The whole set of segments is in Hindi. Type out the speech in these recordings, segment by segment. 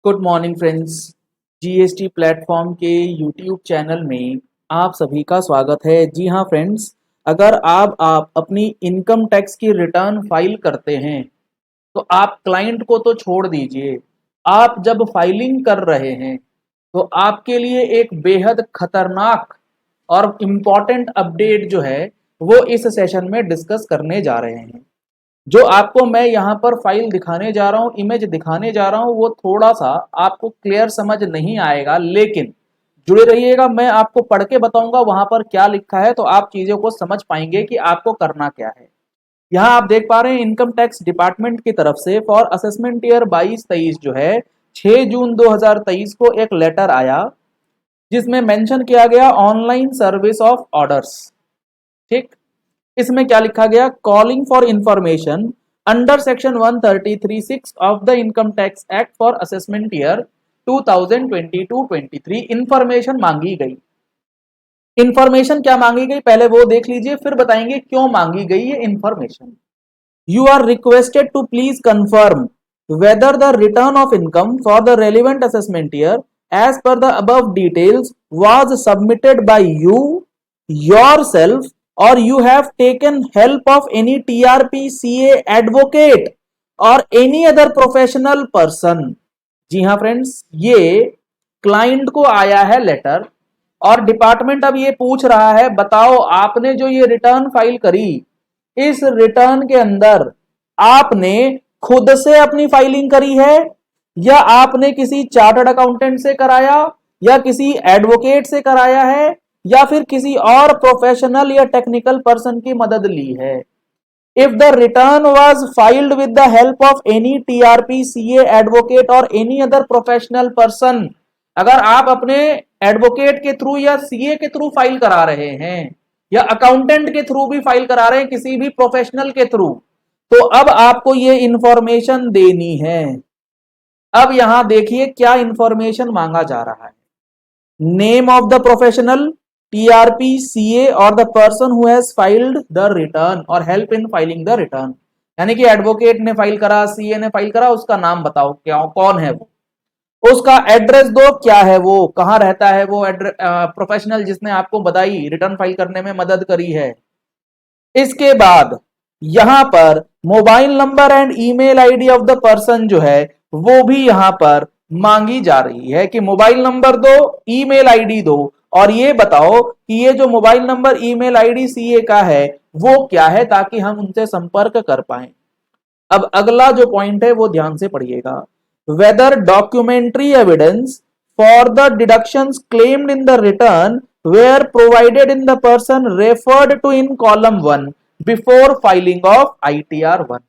Good morning friends. GST platform के यूट्यूब चैनल में आप सभी का स्वागत है। जी हाँ फ्रेंड्स, अगर आप अपनी इनकम टैक्स की रिटर्न फाइल करते हैं तो आप क्लाइंट को तो छोड़ दीजिए, आप जब फाइलिंग कर रहे हैं तो आपके लिए एक बेहद खतरनाक और इम्पॉर्टेंट अपडेट जो है वो इस सेशन में डिस्कस करने जा रहे हैं। जो आपको मैं यहाँ पर फाइल दिखाने जा रहा हूँ, इमेज दिखाने जा रहा हूँ, वो थोड़ा सा आपको क्लियर समझ नहीं आएगा, लेकिन जुड़े रहिएगा। मैं आपको पढ़ के बताऊंगा वहां पर क्या लिखा है, तो आप चीजों को समझ पाएंगे कि आपको करना क्या है। यहाँ आप देख पा रहे हैं इनकम टैक्स डिपार्टमेंट की तरफ से फॉर असेसमेंट ईयर 22-23 जो है 6 जून 2023 को एक लेटर आया जिसमें मेंशन किया गया ऑनलाइन सर्विस ऑफ ऑर्डर्स। ठीक, इसमें क्या लिखा गया? Calling for information under section 133(6) of the income tax act for assessment year 2022-23 information मांगी गई। इंफॉर्मेशन क्या मांगी गई पहले वो देख लीजिए, फिर बताएंगे क्यों मांगी गई ये information. You are requested to please confirm whether the return of income for the relevant assessment year as per the above details was submitted by you yourself or you have taken help of any TRP, CA, advocate or any other professional person। जी हाँ फ्रेंड्स, ये क्लाइंट को आया है लेटर और डिपार्टमेंट अब ये पूछ रहा है बताओ आपने जो ये रिटर्न फाइल करी, इस रिटर्न के अंदर आपने खुद से अपनी फाइलिंग करी है या आपने किसी चार्टर्ड अकाउंटेंट से कराया या किसी एडवोकेट से कराया है या फिर किसी और प्रोफेशनल या टेक्निकल पर्सन की मदद ली है। If the return was filed with the help of any TRP, CA, advocate और एनी अदर प्रोफेशनल पर्सन, अगर आप अपने एडवोकेट के थ्रू या सीए के थ्रू फाइल करा रहे हैं या अकाउंटेंट के थ्रू भी फाइल करा रहे हैं, किसी भी प्रोफेशनल के थ्रू, तो अब आपको ये इंफॉर्मेशन देनी है। अब यहां देखिए क्या इंफॉर्मेशन मांगा जा रहा है। Name of the professional, TRP, CA or the person who has filed the return or help in filing the return, यानी कि एडवोकेट ने फाइल करा, सीए ने फाइल करा, उसका नाम बताओ क्या, कौन है वो, उसका एड्रेस दो, क्या है वो, कहां रहता है वो प्रोफेशनल जिसने आपको बधाई रिटर्न फाइल करने में मदद करी है। इसके बाद यहां पर mobile number and email ID of the person जो है वो भी यहां पर मांगी जा रही है कि मोबाइल नंबर दो, ईमेल आईडी दो और ये बताओ कि ये जो mobile number, email ID CA का है वो क्या है, ताकि हम उनसे संपर्क कर पाए। अब अगला जो पॉइंट है वो ध्यान से पढ़िएगा। Whether documentary evidence for the deductions claimed in the return were provided in the person referred to in column 1 before filing of ITR 1।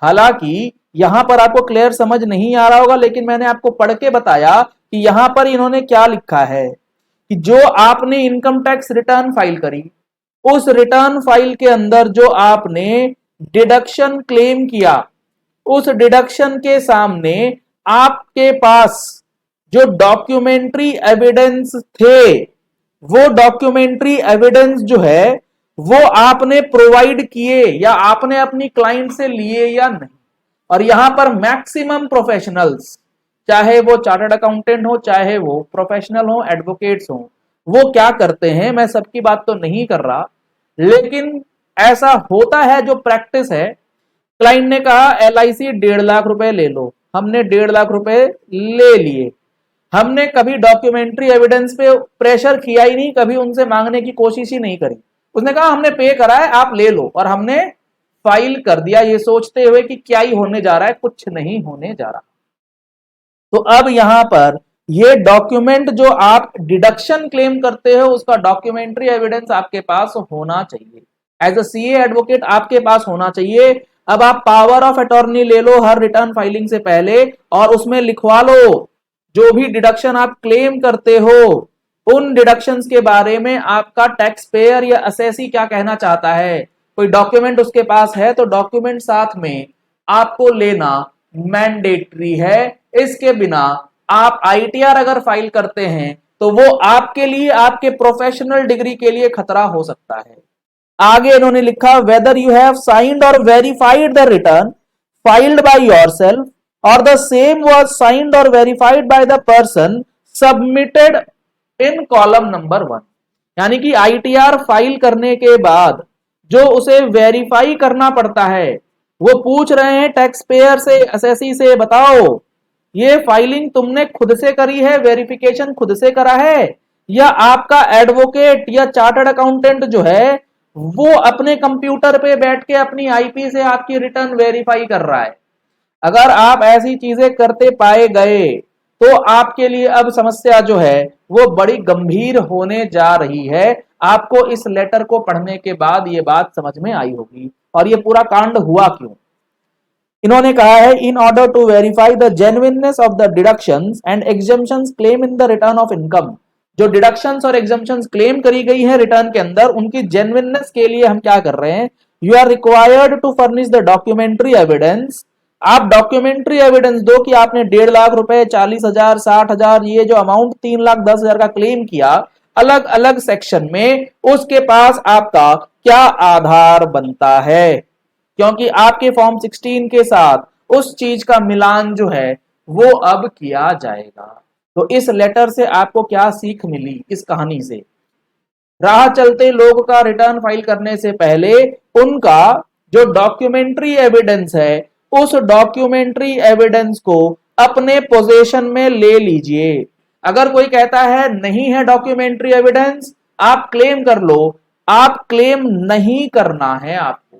हालांकि यहां पर आपको क्लियर समझ नहीं आ रहा होगा, लेकिन मैंने आपको पढ़ के बताया कि यहां पर इन्होंने क्या लिखा है कि जो आपने इनकम टैक्स रिटर्न फाइल करी, उस रिटर्न फाइल के अंदर जो आपने डिडक्शन क्लेम किया, उस डिडक्शन के सामने आपके पास जो डॉक्यूमेंट्री एविडेंस थे, वो डॉक्यूमेंट्री एविडेंस जो है वो आपने प्रोवाइड किए या आपने अपनी क्लाइंट से लिए या नहीं। और यहां पर मैक्सिमम प्रोफेशनल्स, चाहे वो चार्टर्ड अकाउंटेंट हो, चाहे वो प्रोफेशनल हो, एडवोकेट्स हो, वो क्या करते हैं, मैं सबकी बात तो नहीं कर रहा, लेकिन ऐसा होता है, जो प्रैक्टिस है। क्लाइंट ने कहा LIC 1.5 लाख रुपए ले लो, हमने 1.5 लाख रुपए ले लिए, हमने कभी डॉक्यूमेंट्री एविडेंस पे प्रेशर किया ही नहीं, कभी उनसे मांगने की कोशिश ही नहीं करी। उसने कहा हमने पे करा है, आप ले लो, और हमने फाइल कर दिया ये सोचते हुए कि क्या ही होने जा रहा है, कुछ नहीं होने जा रहा। तो अब यहां पर ये डॉक्यूमेंट जो आप डिडक्शन क्लेम करते हो उसका डॉक्यूमेंट्री एविडेंस आपके पास होना चाहिए, एज अ सीए एडवोकेट आपके पास होना चाहिए। अब आप पावर ऑफ अटॉर्नी ले लो हर रिटर्न फाइलिंग से पहले और उसमें लिखवा लो जो भी डिडक्शन आप क्लेम करते हो, उन डिडक्शंस के बारे में आपका टैक्स पेयर या असेसी क्या कहना चाहता है। कोई डॉक्यूमेंट उसके पास है तो डॉक्यूमेंट साथ में आपको लेना मैंडेटरी है। इसके बिना आप ITR अगर फाइल करते हैं तो वो आपके लिए, आपके प्रोफेशनल डिग्री के लिए खतरा हो सकता है। आगे इन्होंने लिखा वेदर यू हैव साइंड और verified the return filed by yourself और द सेम वाज साइंड और verified by the person submitted in column number 1। यानी कि आईटीआर फाइल करने के बाद जो उसे वेरीफाई करना पड़ता है, वो पूछ रहे हैं टैक्स पेयर से, एसएससी से, बताओ ये फाइलिंग तुमने खुद से करी है, वेरिफिकेशन खुद से करा है, या आपका एडवोकेट या चार्टर्ड अकाउंटेंट जो है वो अपने कंप्यूटर पे बैठ के अपनी आईपी से आपकी रिटर्न वेरीफाई कर रहा है। अगर आप ऐसी चीजें करते पाए गए तो आपके लिए अब समस्या जो है वो बड़ी गंभीर होने जा रही है। आपको इस लेटर को पढ़ने के बाद ये बात समझ में आई होगी। और ये पूरा कांड हुआ क्यों? इन्होंने कहा है in order to verify the genuineness of the deductions and exemptions claim in the return of income. जो डिडक्शंस और एग्जम्पशंस क्लेम करी गई है रिटर्न के अंदर, उनकी जेन्युइननेस के लिए हम क्या कर रहे हैं, you are required to furnish the documentary evidence. आप डॉक्यूमेंट्री एविडेंस दो कि आपने 1.5 लाख रुपए, 40,000, 60,000, ये जो अमाउंट 3,10,000 का क्लेम किया अलग अलग सेक्शन में, उसके पास आपका क्या आधार बनता है, क्योंकि आपके फॉर्म 16 के साथ उस चीज का मिलान जो है वो अब किया जाएगा। तो इस लेटर से आपको क्या सीख मिली इस कहानी से? राह चलते लोग का रिटर्न फाइल करने से पहले उनका जो डॉक्यूमेंट्री एविडेंस है, उस डॉक्यूमेंट्री एविडेंस को अपने पोजीशन में ले लीजिए। अगर कोई कहता है नहीं है डॉक्यूमेंट्री एविडेंस, आप क्लेम कर लो, आप क्लेम नहीं करना है आपको।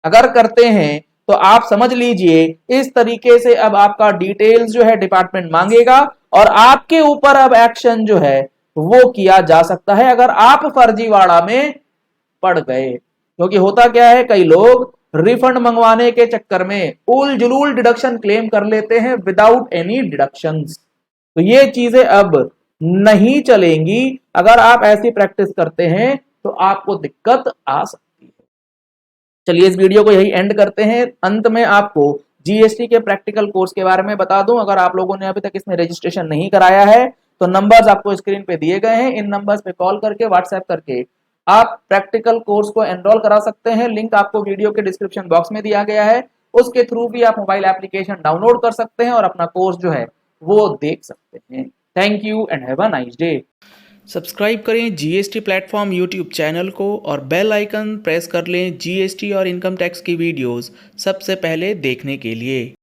अगर करते हैं तो आप समझ लीजिए इस तरीके से अब आपका डिटेल्स जो है डिपार्टमेंट मांगेगा और आपके ऊपर अब एक्शन जो है वो किया जा सकता है अगर आप फर्जीवाड़ा में पड़ गए। क्योंकि होता क्या है, कई लोग रिफंड मंगवाने के चक्कर में उल जुलूल डिडक्शन क्लेम कर लेते हैं विदाउट एनी डिडक्शंस। तो ये चीजें अब नहीं चलेंगी। अगर आप ऐसी प्रैक्टिस करते हैं तो आपको दिक्कत आ सकती है। चलिए इस वीडियो को यही एंड करते हैं। अंत में आपको जीएसटी के प्रैक्टिकल कोर्स के बारे में बता दूं, अगर आप लोगों ने अभी तक इसमें रजिस्ट्रेशन नहीं कराया है तो नंबर्स आपको स्क्रीन पे दिए गए हैं, इन नंबर्स पे कॉल करके, व्हाट्सएप करके आप प्रैक्टिकल कोर्स को एनरोल करा सकते हैं। लिंक आपको वीडियो के डिस्क्रिप्शन बॉक्स में दिया गया है, उसके थ्रू भी आप मोबाइल एप्लीकेशन डाउनलोड कर सकते हैं और अपना कोर्स जो है वो देख सकते हैं। Thank you and have a nice day. Subscribe करें जीएसटी प्लेटफॉर्म यूट्यूब चैनल को और बेल आइकन प्रेस कर लें जीएसटी और इनकम टैक्स की वीडियोस सबसे पहले देखने के लिए।